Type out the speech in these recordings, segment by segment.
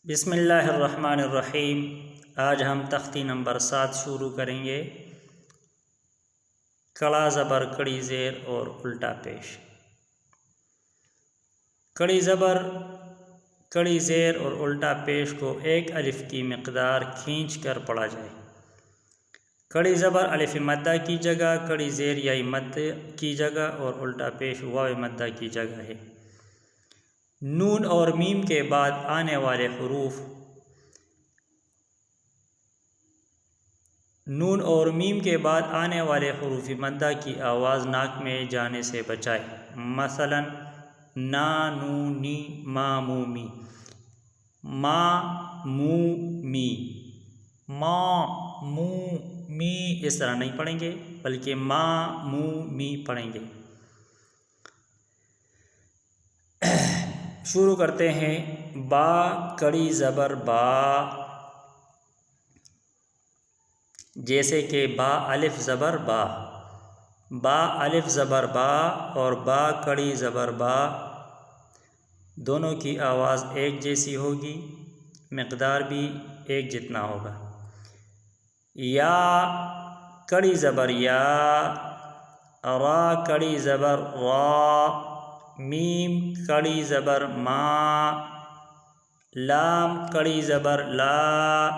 بسم اللہ الرحمن الرحیم۔ آج ہم تختی نمبر 7 شروع کریں گے۔ کڑا زبر، کڑی زیر اور الٹا پیش۔ کڑی زبر، کڑی زیر اور الٹا پیش کو ایک الف کی مقدار کھینچ کر پڑھا جائے۔ کڑی زبر الف مدہ کی جگہ، کڑی زیر یا مد کی جگہ اور الٹا پیش واو مدہ کی جگہ ہے۔ نون اور میم کے بعد آنے والے حروف مدہ کی آواز ناک میں جانے سے بچائے۔ مثلا نا، نو، نی، ما، مو، می، ما، مو، می، ما، مو، می اس طرح نہیں پڑھیں گے بلکہ ما، مو، می پڑھیں گے۔ شروع کرتے ہیں۔ با، کڑی زبر با، جیسے کہ با الف زبر با، با الف زبر با اور با کڑی زبر با، دونوں کی آواز ایک جیسی ہوگی، مقدار بھی ایک جتنا ہوگا۔ یا کڑی زبر یا، را کڑی زبر را، میم کڑی زبر ما، لام کڑی زبر لا،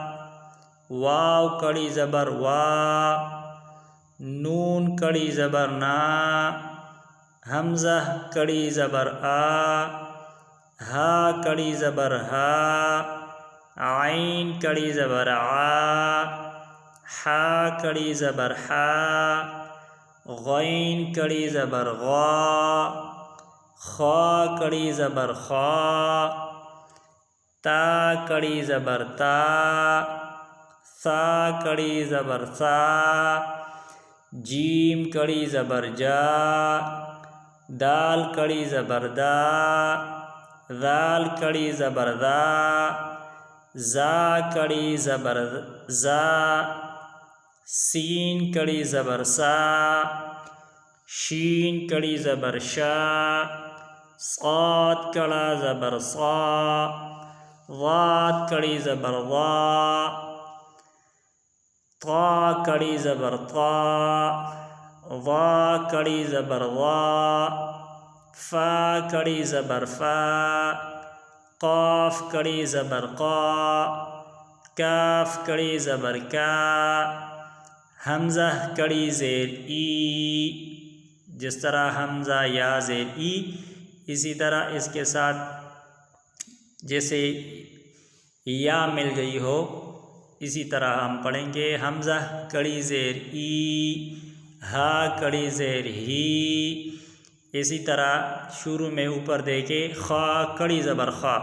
واو کڑی زبر وا، نون کڑی زبر نا، حمزہ کڑی زبر آ، ہا کڑی زبر ہا، عین کڑی زبر آ، حا کڑی زبر حا، غین کڑی زبر غا، خا کڑی زبر خا، تا کڑی زبر تا، ثا کڑی زبر ثا، جیم کڑی زبر جا، دال کڑی زبر دا، ذال کڑی زبر دا، زا کڑی زبر زا، سین کڑی زبر سا، شین کڑی زبر شا، صاد کڑا زبر صا، ضاد کڑی زبر ضا، طا کڑی زبر طا، ضا کڑی زبر ضا، فا کڑی زبر فا، قاف کڑی زبر قا، کاف کڑی زبر کا، حمزہ کڑی زیر ای، جس طرح حمزہ یا زیر ای، اسی طرح اس کے ساتھ جیسے یا مل گئی ہو اسی طرح ہم پڑھیں گے۔ حمزہ کڑی زیر ای، ہا کڑی زیر ہی، اسی طرح شروع میں اوپر دیکھے خا کڑی زبر خا،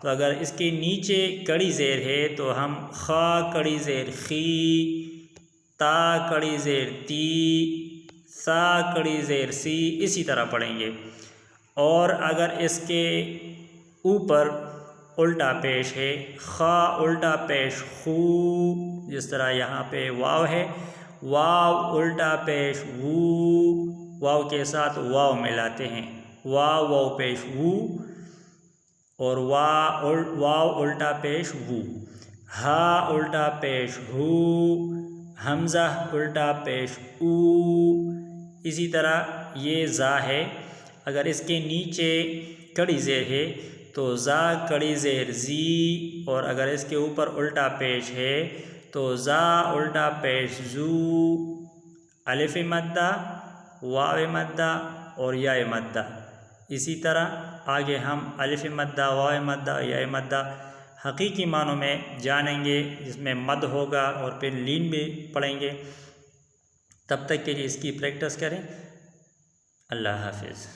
تو اگر اس کے نیچے کڑی زیر ہے تو ہم خا کڑی زیر خی، تا کڑی زیر تی، سا کڑی زیر سی اسی طرح پڑھیں گے۔ اور اگر اس کے اوپر الٹا پیش ہے، خا الٹا پیش خو، جس طرح یہاں پہ واو ہے، واو الٹا پیش وو، واو کے ساتھ واو ملاتے ہیں، واو واو پیش وو، اور واو الٹا پیش وو، ہا الٹا پیش ہو، حمزہ الٹا پیش او، اسی طرح یہ زا ہے، اگر اس کے نیچے کڑی زیر ہے تو زا کڑی زیر زی، اور اگر اس کے اوپر الٹا پیش ہے تو زا الٹا پیش زو، الف مدہ، واو مدہ اور یا مدہ۔ اسی طرح آگے ہم الف مدہ، واو مدہ، یا مدہ حقیقی معنوں میں جانیں گے، جس میں مد ہوگا اور پھر لین بھی پڑھیں گے۔ تب تک کے لیے اس کی پریکٹس کریں۔ اللہ حافظ۔